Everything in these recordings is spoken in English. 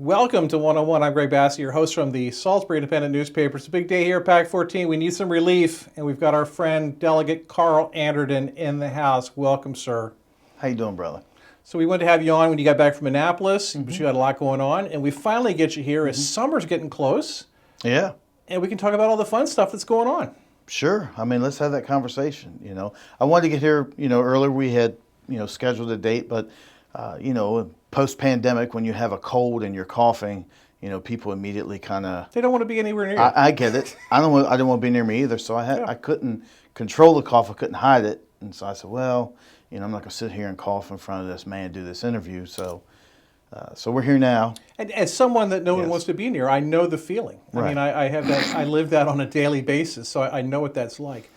Welcome to 101. I'm Greg Bassey, your host from the Salisbury Independent newspaper. It's a big day here at PAC 14. We need some relief, and we've got our friend Delegate Carl Anderton in the house. Welcome, sir. How you doing, brother? So we wanted to have you on when you got back from Annapolis, but you had a lot going on, and we finally get you here as summer's getting close, Yeah, and we can talk about all the fun stuff that's going on. sure. I mean, let's have that conversation. I wanted to get here, earlier. We had, scheduled a date, but, post-pandemic, when you have a cold and you're coughing, people immediately kind of. They don't want to be anywhere near you. I get it. I didn't want to be near me either, so I couldn't control the cough. I couldn't hide it, and so I said, well, I'm not going to sit here and cough in front of this man and do this interview. So we're here now. And as someone that no one Yes. wants to be near, I know the feeling. I mean, I have that. I live that on a daily basis, so I know what that's like.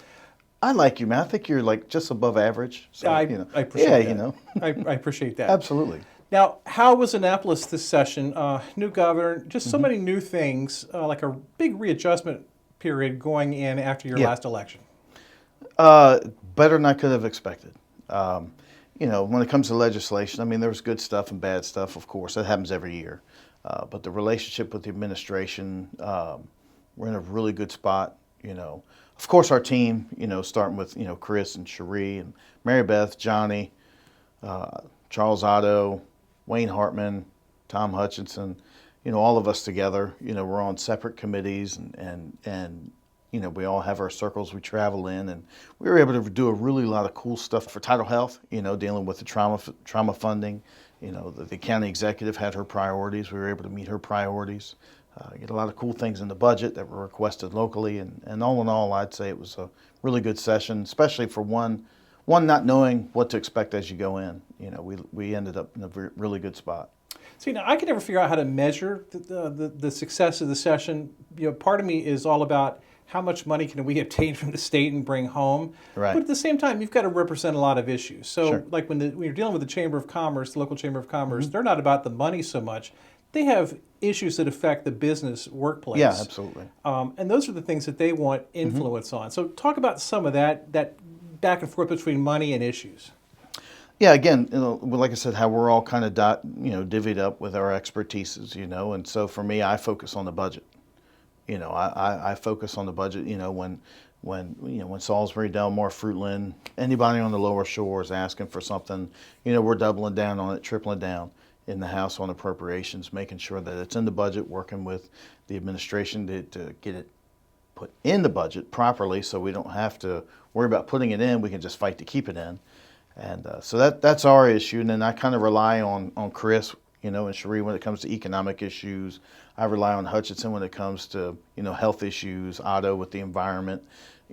I like you, man. I think you're like just above average. So, I appreciate that. I appreciate that. Absolutely. Now, how was Annapolis this session? New governor, just so many new things, like a big readjustment period going in after your last election. Better than I could have expected. When it comes to legislation, I mean, there's good stuff and bad stuff, of course. That happens every year. But the relationship with the administration, we're in a really good spot. Of course, our team, starting with, Chris and Cherie and Mary Beth, Johnny, Charles Otto, Wayne Hartman, Tom Hutchinson, all of us together, we're on separate committees and we all have our circles we travel in, and we were able to do a really lot of cool stuff for Title Health, dealing with the trauma funding. The county executive had her priorities. We were able to meet her priorities. Get a lot of cool things in the budget that were requested locally, and all in all, I'd say it was a really good session, especially for one not knowing what to expect as you go in. We ended up in a really good spot. See, now I can never figure out how to measure the success of the session. Part of me is all about how much money can we obtain from the state and bring home. Right. But at the same time, you've got to represent a lot of issues. So, Sure. like when you're dealing with the Chamber of Commerce, the local Chamber of Commerce, they're not about the money so much. They have issues that affect the business workplace. Yeah, absolutely. And those are the things that they want influence on. So talk about some of that back and forth between money and issues. Yeah, again, like I said, how we're all kind of divvied up with our expertises, and so for me, I focus on the budget. I focus on the budget. When Salisbury, Delmar, Fruitland, anybody on the lower shore is asking for something, we're doubling down on it, tripling down in the House on appropriations, making sure that it's in the budget, working with the administration to get it put in the budget properly, so we don't have to worry about putting it in. We can just fight to keep it in. And so that's our issue. And then I kind of rely on Chris, and Cherie when it comes to economic issues. I rely on Hutchinson when it comes to, health issues, Otto with the environment,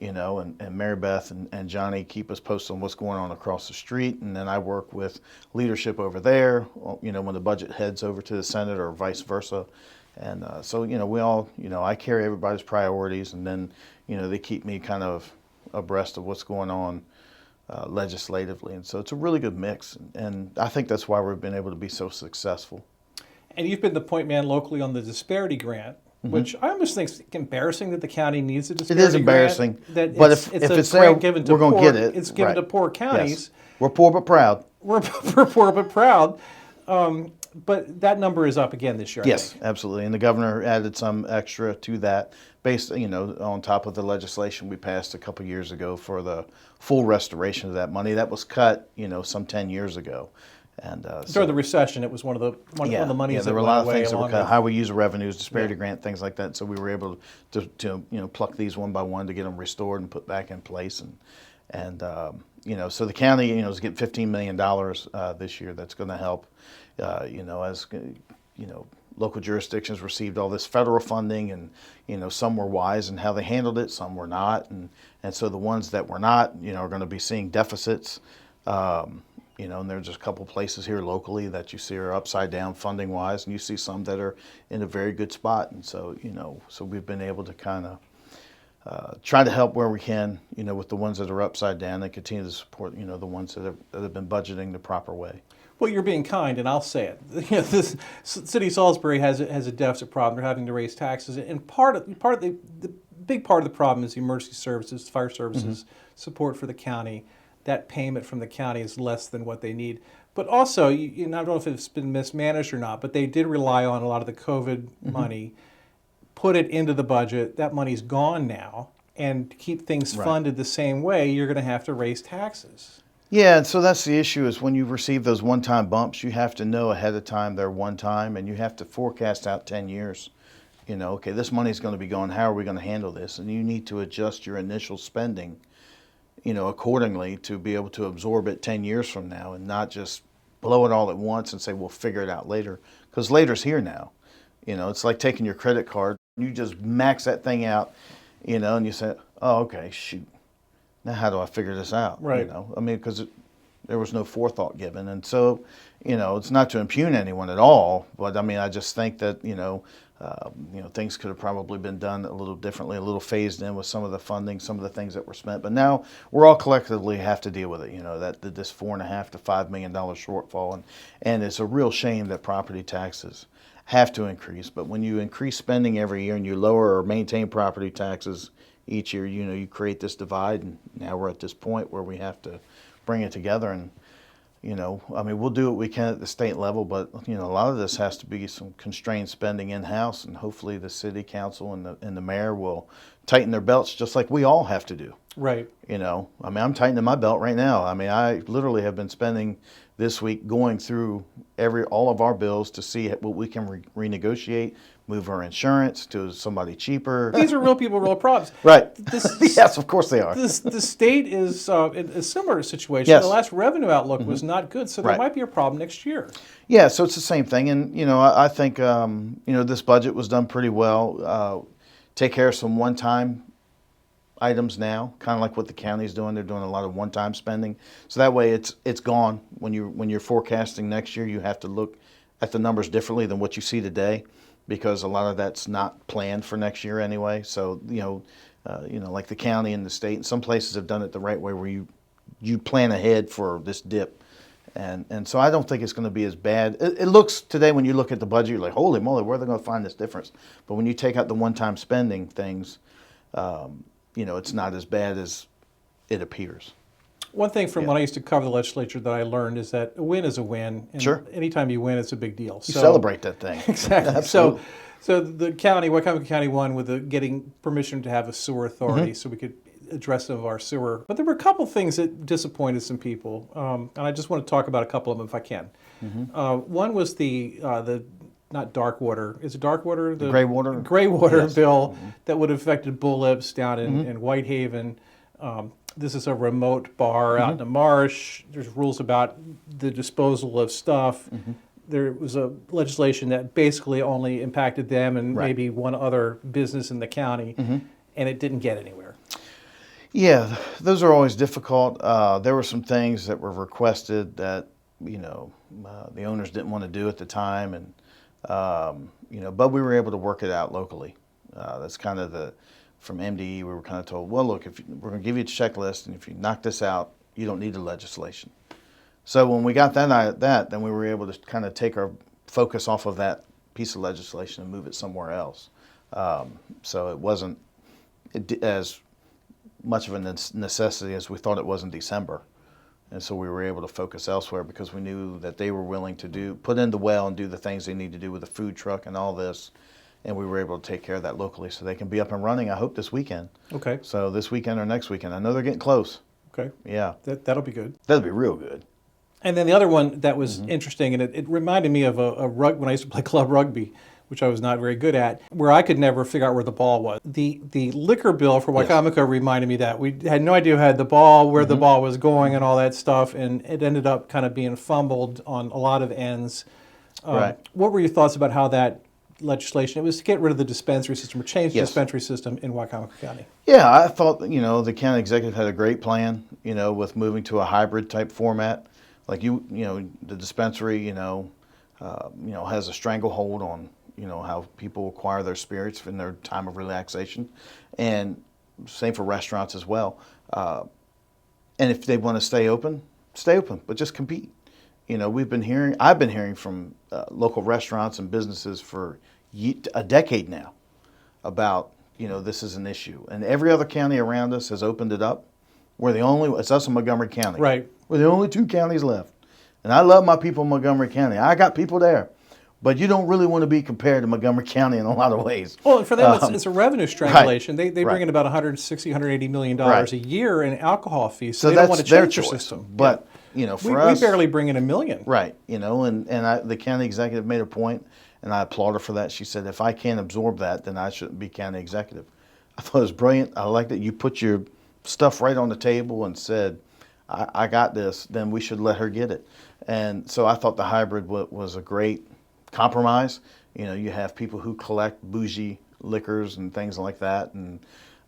and Mary Beth and Johnny keep us posted on what's going on across the street. And then I work with leadership over there, when the budget heads over to the Senate or vice versa. And so, we all, I carry everybody's priorities, and then, they keep me kind of abreast of what's going on legislatively. And so it's a really good mix. And I think that's why we've been able to be so successful. And you've been the point man locally on the disparity grant, which I almost think is embarrassing that the county needs a disparity grant. It is embarrassing, That but it's if a it's there, grant given to we're going to poor- get it. It's given to poor counties. Yes. We're poor but proud. We're poor but proud. But that number is up again this year. I Yes, think. absolutely. And the governor added some extra to that based, on top of the legislation we passed a couple years ago for the full restoration of that money. That was cut, some 10 years ago. And During the recession, it was one of the monies that there were a went lot of away things that were along cut, with- how we use revenues, disparity grant, things like that. So we were able to pluck these one by one to get them restored and put back in place. And so the county, is getting $15 million this year. That's going to help, as local jurisdictions received all this federal funding, and some were wise in how they handled it, some were not, and so the ones that were not, are going to be seeing deficits. And there's just a couple places here locally that you see are upside down funding wise, and you see some that are in a very good spot. And so, so we've been able to kind of try to help where we can, with the ones that are upside down, and continue to support, the ones that have been budgeting the proper way. Well, you're being kind, and I'll say it. This city of Salisbury has a deficit problem. They're having to raise taxes, and part of the big part of the problem is the emergency services, fire services support for the county. That payment from the county is less than what they need. But also, I don't know if it's been mismanaged or not, but they did rely on a lot of the COVID money, put it into the budget. That money's gone now. And to keep things Right. funded the same way, you're going to have to raise taxes. Yeah, and so that's the issue is when you receive those one-time bumps, you have to know ahead of time they're one time, and you have to forecast out 10 years. You know, okay, this money's going to be gone. How are we going to handle this? And you need to adjust your initial spending, you know, accordingly to be able to absorb it 10 years from now and not just blow it all at once and say, we'll figure it out later. Because later's here now. You know, it's like taking your credit card. You just max that thing out, you know, and you say, oh, okay, shoot. Now how do I figure this out? Right. You know, I mean, because there was no forethought given. And so, you know, it's not to impugn anyone at all, but I mean, I just think that, things could have probably been done a little differently, a little phased in with some of the funding, some of the things that were spent. But now we're all collectively have to deal with it, you know, that this $4.5 to $5 million shortfall. And it's a real shame that property taxes have to increase. But when you increase spending every year and you lower or maintain property taxes each year, you know, you create this divide, and now we're at this point where we have to bring it together. And, you know, I mean, we'll do what we can at the state level, but, you know, a lot of this has to be some constrained spending in-house, and hopefully the city council and the mayor will tighten their belts just like we all have to do. Right. You know, I mean, I'm tightening my belt right now. I mean, I literally have been spending this week going through all of our bills to see what we can renegotiate, move our insurance to somebody cheaper. These are real people, real problems. Right. Yes, of course they are. The state is in a similar situation. Yes. The last revenue outlook was not good, so there Right. might be a problem next year. Yeah, so it's the same thing. And, you know, I think, this budget was done pretty well. Take care of some one-time items now, kind of like what the county's doing. They're doing a lot of one-time spending. So that way it's gone. When you're forecasting next year, you have to look at the numbers differently than what you see today, because a lot of that's not planned for next year anyway. So, like the county and the state, and some places have done it the right way where you plan ahead for this dip. And so I don't think it's going to be as bad. It looks today when you look at the budget, you're like, holy moly, where are they going to find this difference? But when you take out the one-time spending things, it's not as bad as it appears. One thing from when I used to cover the legislature that I learned is that a win is a win. And Sure. anytime you win, it's a big deal. You celebrate that thing. Exactly. Absolutely. So the county, Wycomico County won with getting permission to have a sewer authority so we could address some of our sewer. But there were a couple things that disappointed some people. And I just want to talk about a couple of them if I can. One was the not dark water. Is it dark water? The gray water? Gray water Yes. bill that would have affected Bull Lips down in Whitehaven. This is a remote bar out in the marsh. There's rules about the disposal of stuff. There was a legislation that basically only impacted them and Right. maybe one other business in the county, and it didn't get anywhere. Yeah, those are always difficult. There were some things that were requested that, the owners didn't want to do at the time, and but we were able to work it out locally. That's kind of from MDE, we were kind of told, well, look, we're going to give you a checklist, and if you knock this out, you don't need the legislation. So when we got that, then we were able to kind of take our focus off of that piece of legislation and move it somewhere else. So it wasn't as much of a necessity as we thought it was in December. And so we were able to focus elsewhere because we knew that they were willing to put in the well and do the things they need to do with the food truck and all this. And we were able to take care of that locally so they can be up and running, I hope, this weekend. Okay. So this weekend or next weekend. I know they're getting close. Okay. Yeah. That'll be good. That'll be real good. And then the other one that was interesting, and it reminded me of when I used to play club rugby, which I was not very good at, where I could never figure out where the ball was. The liquor bill for Wycomico reminded me that. We had no idea who had the ball, where the ball was going, and all that stuff, and it ended up kind of being fumbled on a lot of ends. Right. What were your thoughts about how that legislation, it was to get rid of the dispensary system, or change the Yes. dispensary system in Wycomico County? Yeah, I thought, the county executive had a great plan, with moving to a hybrid type format. Like the dispensary, has a stranglehold on, how people acquire their spirits in their time of relaxation, and same for restaurants as well. And if they want to stay open, but just compete. I've been hearing from local restaurants and businesses for a decade now about, this is an issue. And every other county around us has opened it up. It's us in Montgomery County. Right. We're the only two counties left. And I love my people in Montgomery County. I got people there. But you don't really want to be compared to Montgomery County in a lot of ways. Well, and for them, it's a revenue strangulation. Right, They bring in about $160, $180 million a year in alcohol fees, so they don't want to their change their choice. system. But, for us... We barely bring in $1 million. Right, the county executive made a point, and I applaud her for that. She said, if I can't absorb that, then I shouldn't be county executive. I thought it was brilliant. I liked it. You put your stuff right on the table and said, I got this, then we should let her get it. And so I thought the hybrid was a great compromise. You have people who collect bougie liquors and things like that, and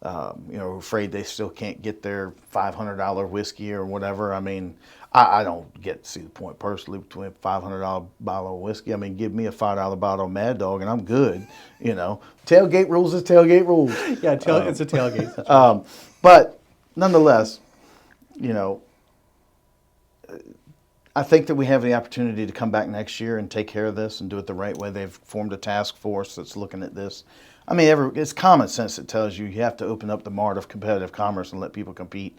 afraid they still can't get their $500 whiskey or whatever. I mean, I don't get to see the point personally between a $500 bottle of whiskey. I mean, give me a $5 bottle of Mad Dog and I'm good. Tailgate rules is tailgate rules. Yeah, it's a tailgate. But nonetheless, I think that we have the opportunity to come back next year and take care of this and do it the right way. They've formed a task force that's looking at this. I mean, it's common sense that tells you have to open up the mart of competitive commerce and let people compete,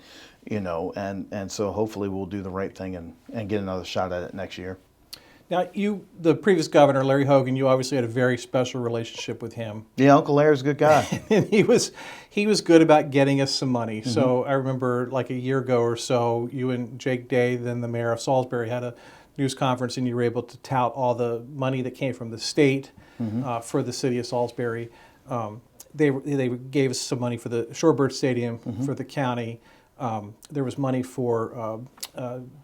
and so hopefully we'll do the right thing and get another shot at it next year. Now, the previous governor, Larry Hogan, you obviously had a very special relationship with him. Yeah, Uncle Larry's a good guy. And he was good about getting us some money. Mm-hmm. So I remember like a year ago or so, you and Jake Day, then the mayor of Salisbury, had a news conference, and you were able to tout all the money that came from the state for the city of Salisbury. They gave us some money for the Shorebird Stadium for the county. There was money for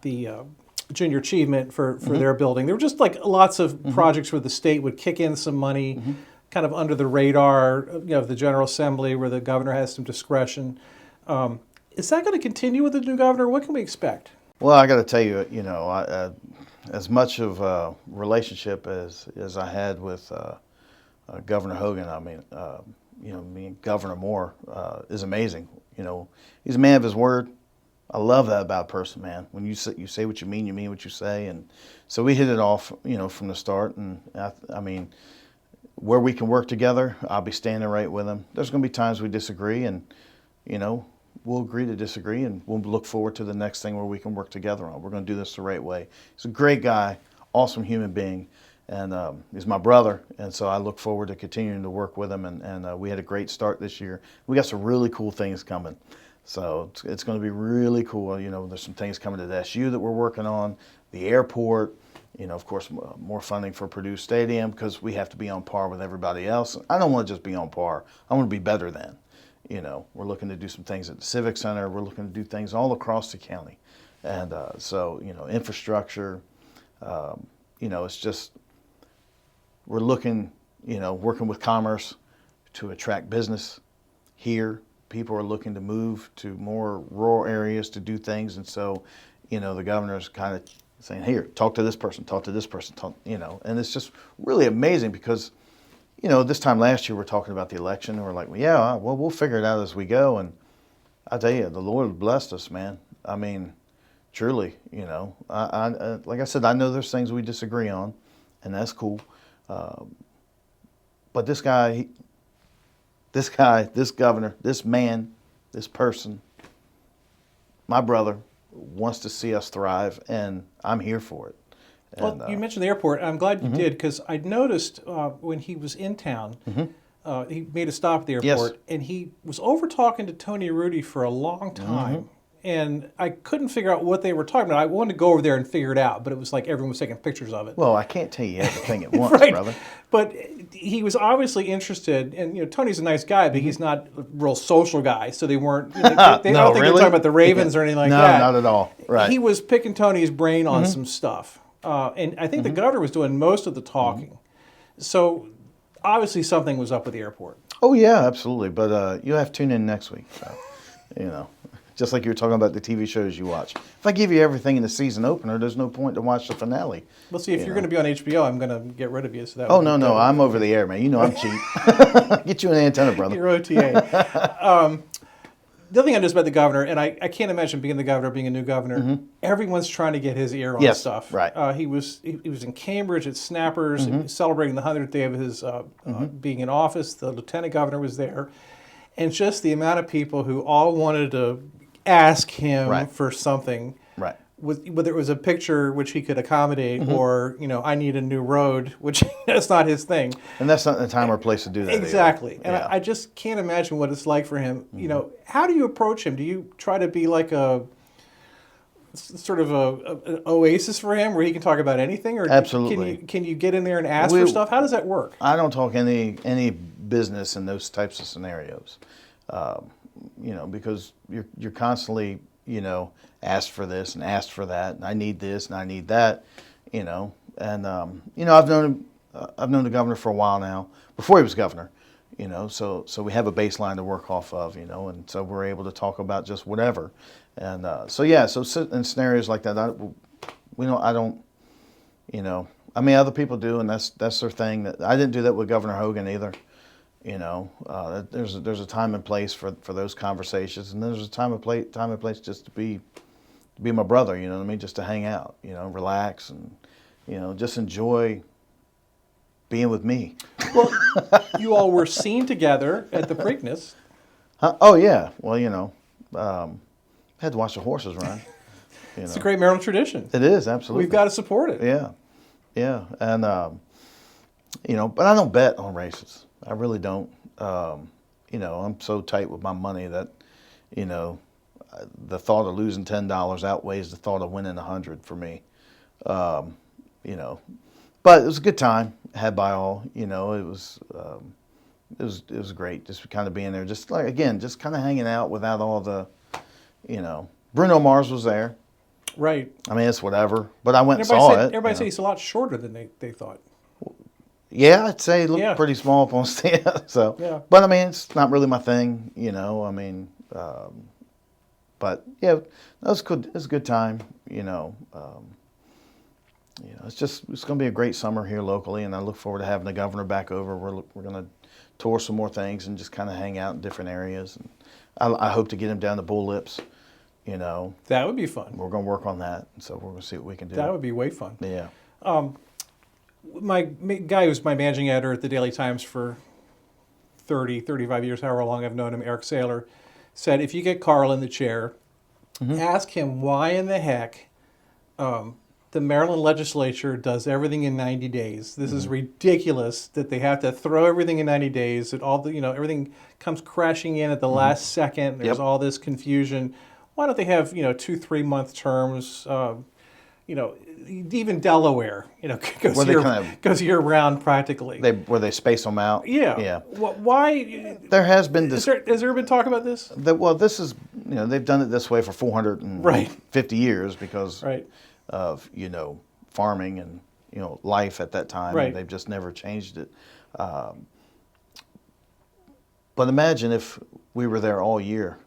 the Junior Achievement for their building. There were just like lots of projects where the state would kick in some money, kind of under the radar, of the General Assembly, where the governor has some discretion. Is that going to continue with the new governor? What can we expect? Well, I got to tell you, as much of a relationship as I had with Governor Hogan, I mean, me and Governor Moore is amazing. He's a man of his word. I love that about a person, man. When you say what you mean what you say, and so we hit it off, from the start. And I mean, where we can work together, I'll be standing right with him. There's going to be times we disagree, and we'll agree to disagree, and we'll look forward to the next thing where we can work together on. We're going to do this the right way. He's a great guy, awesome human being, and he's my brother, and so I look forward to continuing to work with him. And we had a great start this year. We got some really cool things coming. So it's going to be really cool. There's some things coming to the SU that we're working on, the airport, of course, more funding for Purdue Stadium, because we have to be on par with everybody else. I don't want to just be on par. I want to be better than. We're looking to do some things at the Civic Center. We're looking to do things all across the county. And so, infrastructure, it's just, we're looking, working with commerce to attract business here. People are looking to move to more rural areas to do things, and so, the governor's kind of saying, "Here, talk to this person, and it's just really amazing because, this time last year we're talking about the election, and we're like, well, we'll figure it out as we go, and I tell you, the Lord blessed us, man. I mean, truly, I like I said, I know there's things we disagree on, and that's cool, but this guy, this governor, this man, this person, my brother, wants to see us thrive, and I'm here for it. And, well, you mentioned the airport. I'm glad you did, because I noticed when he was in town, he made a stop at the airport, and he was over talking to Tony Rudy for a long time. And I couldn't figure out what they were talking about. I wanted to go over there and figure it out, but it was like everyone was taking pictures of it. Well, I can't tell you everything at once, right. brother. But he was obviously interested, and Tony's a nice guy, but he's not a real social guy, so they weren't, they no, I don't think really? they were talking about the Ravens or anything like that. No, not at all. Right. He was picking Tony's brain on some stuff. And I think the governor was doing most of the talking. So obviously something was up with the airport. Oh, yeah, absolutely. But you'll have to tune in next week. So, just like you were talking about the TV shows you watch. If I give you everything in the season opener, there's no point to watch the finale. Well, see, if you're going to be on HBO, I'm going to get rid of you. So that oh, no, I'm over the air, man. I'm cheap. Get you an antenna, brother. Your OTA. The other thing I noticed about the governor, and I can't imagine being the governor, being a new governor, everyone's trying to get his ear on stuff. Right. He was in Cambridge at Snappers, celebrating the 100th day of his being in office. The lieutenant governor was there. And just the amount of people who all wanted to ask him for something whether it was a picture which he could accommodate, Mm-hmm. or I need a new road, which that's not his thing. And that's not the time or place to do that. Exactly. Either. And Yeah. I just can't imagine what it's like for him. How do you approach him? Do you try to be like a sort of an oasis for him where he can talk about anything, or Absolutely. can you get in there and ask for stuff? How does that work? I don't talk any business in those types of scenarios, because you're constantly asked for this and asked for that, and I need this and I need that, and I've known the governor for a while now, before he was governor, so we have a baseline to work off of, and so we're able to talk about just whatever, and so in scenarios like that, I don't. I mean, other people do, and that's their thing. That I didn't do that with Governor Hogan either. There's a time and place for those conversations, and there's a time and place just to be my brother. You know what I mean? Just to hang out. Relax and just enjoy being with me. Well, you all were seen together at the Preakness. Oh yeah. Well, had to watch the horses run. It's a great Maryland tradition. It is, absolutely. We've got to support it. Yeah, and but I don't bet on races. I really don't. I'm so tight with my money that, the thought of losing $10 outweighs the thought of winning 100 for me. But it was a good time had by all. It was great just kind of being there, just kind of hanging out without all the, Bruno Mars was there. Right. I mean, it's whatever. But I went and saw it. Everybody said he's a lot shorter than they thought. Yeah, I'd say he looked pretty small up on stage. So, yeah. But I mean, it's not really my thing, but yeah, that was good. It was a good time, it's going to be a great summer here locally, and I look forward to having the governor back over. We're going to tour some more things and just kind of hang out in different areas. And I hope to get him down to Bull Lips. That would be fun. We're going to work on that, so we're going to see what we can do. That would be way fun. Yeah. My guy who's my managing editor at the Daily Times for 30, 35 years, however long I've known him, Eric Saylor, said if you get Carl in the chair, ask him why in the heck the Maryland legislature does everything in 90 days. This is ridiculous that they have to throw everything in 90 days, that all the, everything comes crashing in at the last second. There's all this confusion. Why don't they have, 2-3 month terms? Even Delaware, goes year round practically. Where they space them out. Yeah. Yeah. Why? There has been this. Has there been talk about this? This is, they've done it this way for 450 years because of, farming and, life at that time. Right. And they've just never changed it. But imagine if we were there all year.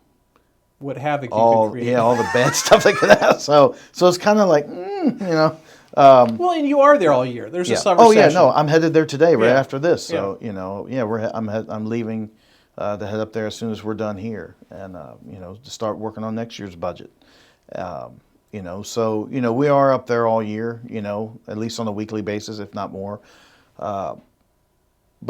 What havoc you could create. Yeah, all the bad stuff they could have. So it's kind of like, well, and you are there all year. There's a summer session. Oh, yeah, no, I'm headed there today right after this. So, Yeah. I'm leaving to head up there as soon as we're done here and, to start working on next year's budget. So, we are up there all year, at least on a weekly basis, if not more. But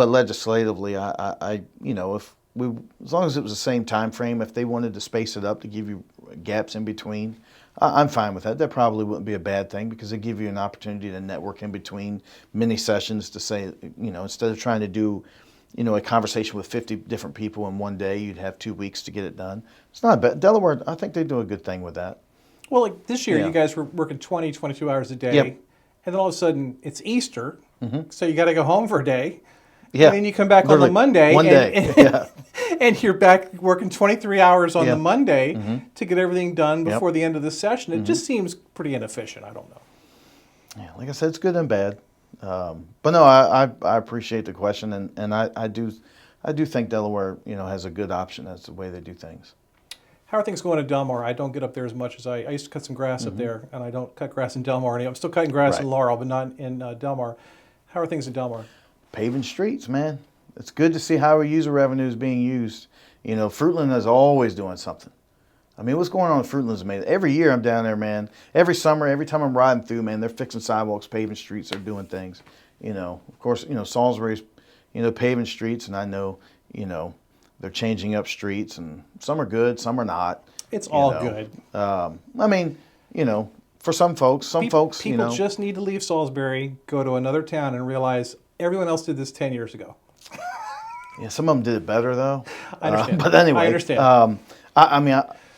legislatively, if as long as it was the same time frame, if they wanted to space it up to give you gaps in between, I'm fine with that. That probably wouldn't be a bad thing because they give you an opportunity to network in between mini sessions to say, instead of trying to do, a conversation with 50 different people in one day, you'd have 2 weeks to get it done. It's not bad. Delaware, I think they do a good thing with that. Well, like this year, you guys were working 20, 22 hours a day. Yep. And then all of a sudden, it's Easter, so you got to go home for a day. Yeah. And then you come back Literally, on the Monday. One day. And you're back working 23 hours on the Monday to get everything done before the end of the session. It just seems pretty inefficient. I don't know. Yeah, like I said, it's good and bad. But no, I appreciate the question, and I do think Delaware, has a good option as the way they do things. How are things going at Delmar? I don't get up there as much as I used to cut some grass up there, and I don't cut grass in Delmar anymore. I'm still cutting grass in Laurel, but not in Delmar. How are things in Delmar? Paving streets, man. It's good to see how our user revenue is being used. Fruitland is always doing something. I mean, what's going on in Fruitland is amazing. Every year I'm down there, man. Every summer, every time I'm riding through, man, they're fixing sidewalks, paving streets, they're doing things. Of course, Salisbury's, paving streets, and I know, they're changing up streets, and some are good, some are not. It's all good. I mean, For some folks, People just need to leave Salisbury, go to another town, and realize everyone else did this 10 years ago. yeah, some of them did it better though. I understand. But anyway, I understand.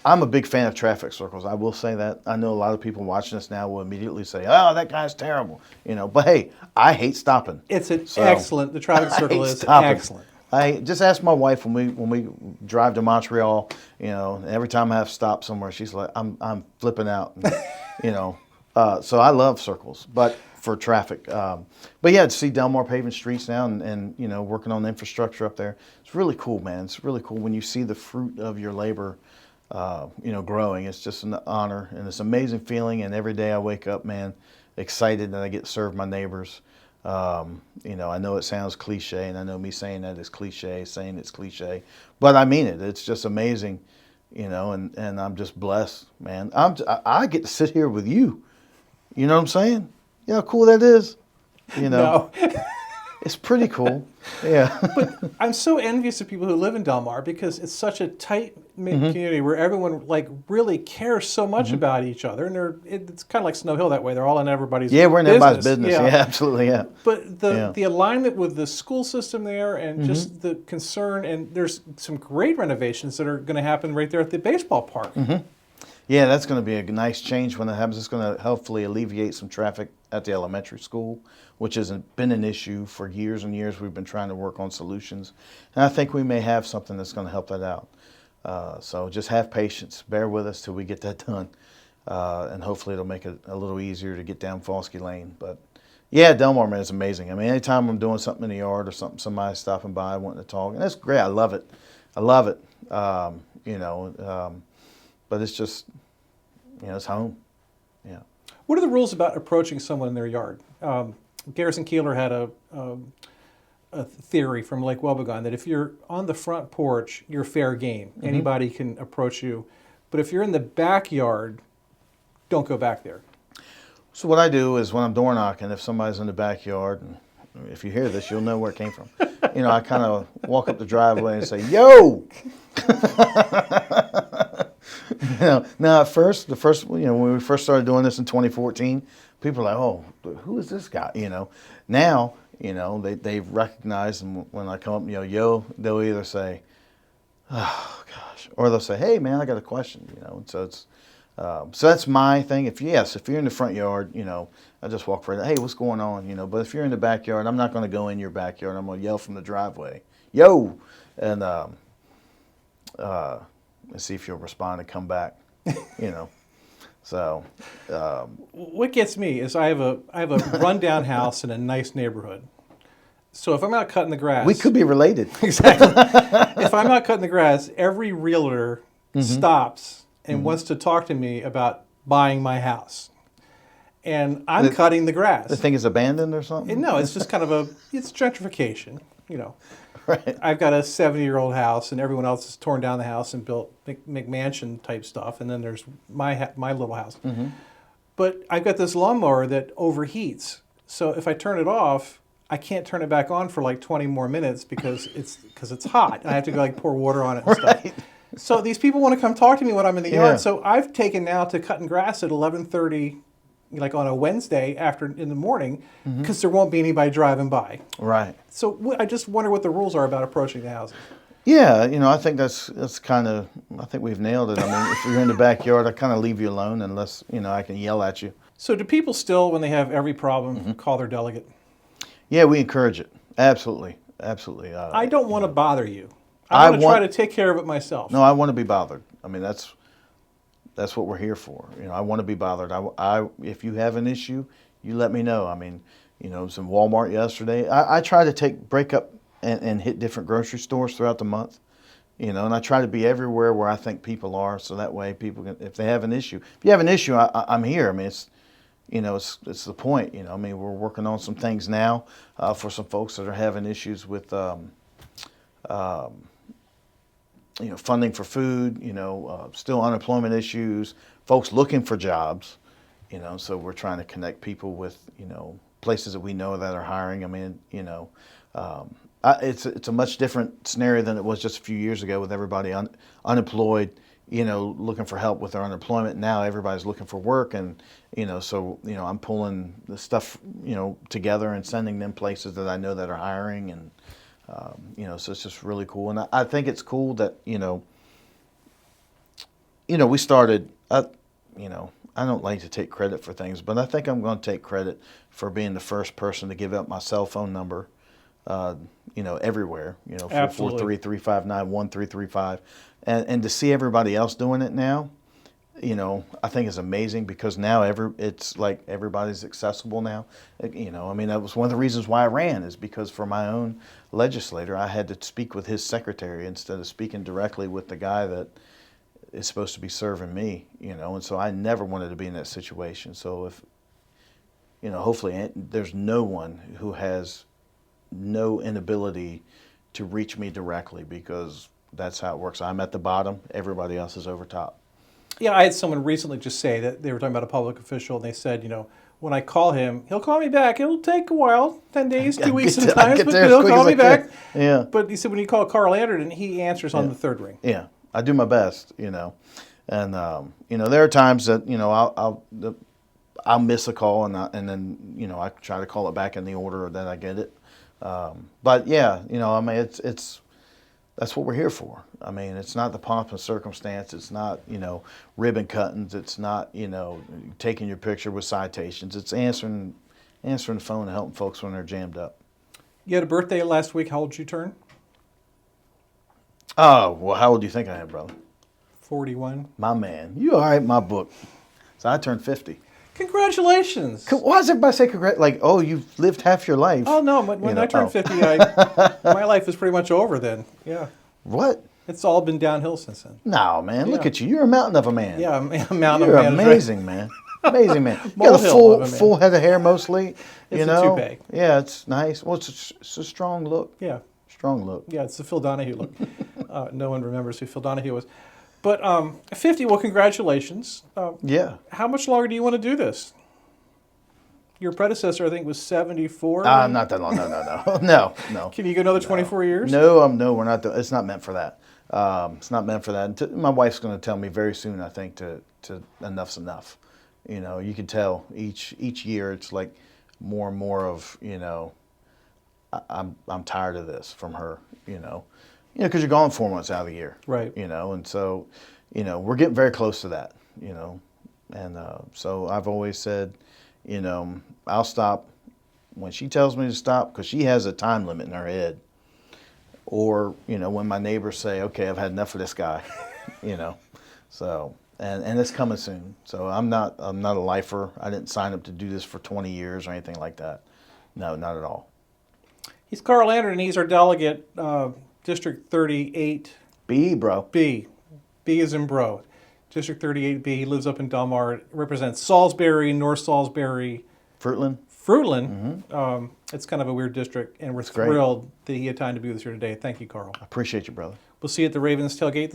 I'm a big fan of traffic circles. I will say that. I know a lot of people watching us now will immediately say, "Oh, that guy's terrible," But hey, I hate stopping. It's excellent. The traffic circle is excellent. I just asked my wife when we drive to Montreal. Every time I have to stop somewhere, she's like, "I'm flipping out." So I love circles, but for traffic. But yeah, to see Delmar paving streets now and working on the infrastructure up there, it's really cool, man. It's really cool when you see the fruit of your labor, growing. It's just an honor and it's an amazing feeling. And every day I wake up, man, excited that I get to serve my neighbors. I know it sounds cliche, and I know me saying that is cliche, saying it's cliche, but I mean it. It's just amazing, and I'm just blessed, man. I get to sit here with you. You know what I'm saying? You know how cool that is? No. It's pretty cool. Yeah. But I'm so envious of people who live in Delmar because it's such a tight-knit community where everyone really cares so much about each other, and it's kind of like Snow Hill that way. They're all in everybody's business. Yeah, we're in everybody's business. Yeah, absolutely. Yeah. But the alignment with the school system there and just the concern, and there's some great renovations that are going to happen right there at the baseball park. Yeah, that's going to be a nice change when that happens. It's going to hopefully alleviate some traffic at the elementary school, which has been an issue for years and years. We've been trying to work on solutions. And I think we may have something that's going to help that out. So just have patience. Bear with us till we get that done. And hopefully it'll make it a little easier to get down Falsky Lane. But yeah, Delmar, man, is amazing. I mean, anytime I'm doing something in the yard or something, somebody's stopping by wanting to talk. And that's great. I love it. But it's just, it's home. Yeah. What are the rules about approaching someone in their yard? Garrison Keeler had a theory from Lake Wobegon that if you're on the front porch, you're fair game. Anybody can approach you. But if you're in the backyard, don't go back there. So what I do is when I'm door knocking, if somebody's in the backyard, and if you hear this, you'll know where it came from. I kind of walk up the driveway and say, "Yo!" Now at first, when we first started doing this in 2014, people were like, "Oh, who is this guy?" Now, they've recognized, and when I come up, "Yo," they'll either say, "Oh gosh," or they'll say, "Hey man, I got a question," And so it's, so that's my thing. If you're in the front yard, I just walk right. Hey, what's going on? But if you're in the backyard, I'm not going to go in your backyard. I'm going to yell from the driveway, "Yo," and see if you'll respond and come back. So. What gets me is I have a rundown house in a nice neighborhood. So if I'm out cutting the grass, we could be related. Exactly. If I'm out cutting the grass, every realtor stops and wants to talk to me about buying my house. And I'm cutting the grass. The thing is abandoned or something? No, it's just kind of it's gentrification, Right. I've got a 70-year-old house, and everyone else has torn down the house and built McMansion type stuff, and then there's my little house. But I've got this lawnmower that overheats, so if I turn it off, I can't turn it back on for like 20 more minutes because it's hot. I have to go pour water on it and stuff. So these people want to come talk to me when I'm in the yard. So I've taken now to cutting grass at 11:30. On a Wednesday in the morning, because there won't be anybody driving by. Right. So I just wonder what the rules are about approaching the houses. Yeah, I think that's kind of, I think we've nailed it. I mean, if you're in the backyard, I kind of leave you alone unless, I can yell at you. So do people still, when they have every problem, call their delegate? Yeah, we encourage it. Absolutely. Absolutely. I don't want to bother you. I want to try to take care of it myself. No, I want to be bothered. I mean, that's what we're here for. I want to be bothered. If you have an issue, you let me know. I mean, it was in Walmart yesterday. I try to break up and hit different grocery stores throughout the month, and I try to be everywhere where I think people are, so that way people can, if they have an issue. If you have an issue, I'm here. I mean, it's the point. I mean, we're working on some things now for some folks that are having issues with funding for food, still unemployment issues, folks looking for jobs, so we're trying to connect people with, places that we know that are hiring. I mean, it's a much different scenario than it was just a few years ago with everybody unemployed, looking for help with their unemployment. Now everybody's looking for work, and so I'm pulling the stuff together and sending them places that I know that are hiring, and so it's just really cool. And I think it's cool that we started. I don't like to take credit for things, but I think I'm going to take credit for being the first person to give up my cell phone number. Everywhere, 443-359-1335, and to see everybody else doing it now, I think is amazing, because now it's like everybody's accessible now. I mean, that was one of the reasons why I ran, is because for my own legislator, I had to speak with his secretary instead of speaking directly with the guy that is supposed to be serving me, and so I never wanted to be in that situation. So if, hopefully there's no one who has no inability to reach me directly, because that's how it works. I'm at the bottom, everybody else is over top. Yeah, I had someone recently just say that they were talking about a public official, and they said, when I call him, he'll call me back. It'll take a while, 10 days, 2 weeks sometimes, but he'll call me back. Yeah. But he said when you call Carl Anderton, he answers on the third ring. Yeah, I do my best, and there are times that I'll miss a call, and then I try to call it back in the order that I get it. But yeah, I mean, it's that's what we're here for. I mean, it's not the pomp and circumstance. It's not, ribbon cuttings. It's not, taking your picture with citations. It's answering the phone and helping folks when they're jammed up. You had a birthday last week. How old did you turn? Oh, well, how old do you think I am, brother? 41. My man. You all right, my book. So I turned 50. Congratulations. Why does everybody say congrats? Like, oh, you've lived half your life. Oh, no. When I turned 50, my life was pretty much over then. Yeah. What? It's all been downhill since then. No, man. Look at you. You're a mountain of a man. Yeah, a mountain You're of a man. You're amazing, man. Amazing, man. You got a full head of hair mostly. It's a toupee. Yeah, it's nice. Well, it's a strong look. Yeah. Strong look. Yeah, it's the Phil Donahue look. No one remembers who Phil Donahue was. But 50, well, congratulations. Yeah. How much longer do you want to do this? Your predecessor, I think, was 74. Not that long. No. Can you go another 24 years? No, we're not. It's not meant for that. It's not meant for that. My wife's going to tell me very soon, I think, to enough's enough. You can tell each year it's like more and more of, I'm tired of this from her, because you're gone 4 months out of the year. Right. And so, we're getting very close to that, and so I've always said, I'll stop when she tells me to stop, because she has a time limit in her head. Or, when my neighbors say, okay, I've had enough of this guy, so, and it's coming soon. So I'm not a lifer. I didn't sign up to do this for 20 years or anything like that. No, not at all. He's Carl Anderton. He's our delegate, District 38. B, bro. B. B is in bro. District 38B. He lives up in Delmar. Represents Salisbury, North Salisbury. Fruitland. Mm-hmm. It's kind of a weird district, and we're thrilled that he had time to be with us here today. Thank you, Carl. I appreciate you, brother. We'll see you at the Ravens tailgate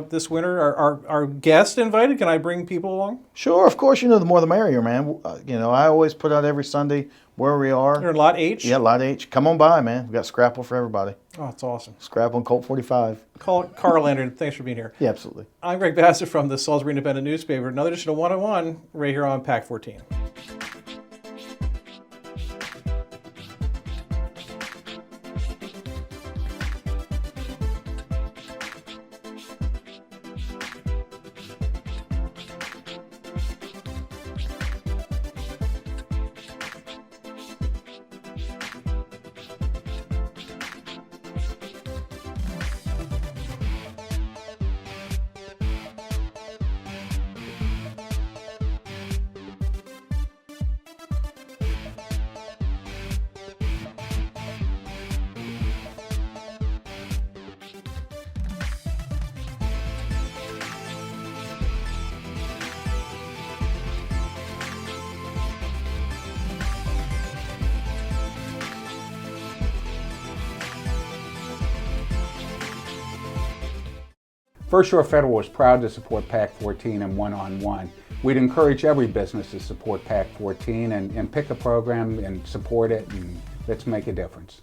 this winter. Are guests invited? Can I bring people along? Sure, of course. The more the merrier, man. I always put out every Sunday where we are. You're in Lot H? Yeah, Lot H. Come on by, man. We've got Scrapple for everybody. Oh, it's awesome. Scrapple and Colt 45. Carl Anderton, thanks for being here. Yeah, absolutely. I'm Greg Bassett from the Salisbury Independent Newspaper. Another edition of 101 right here on PAC 14. First Shore Federal is proud to support PAC 14 and one-on-one. We'd encourage every business to support PAC 14 and pick a program and support it, and let's make a difference.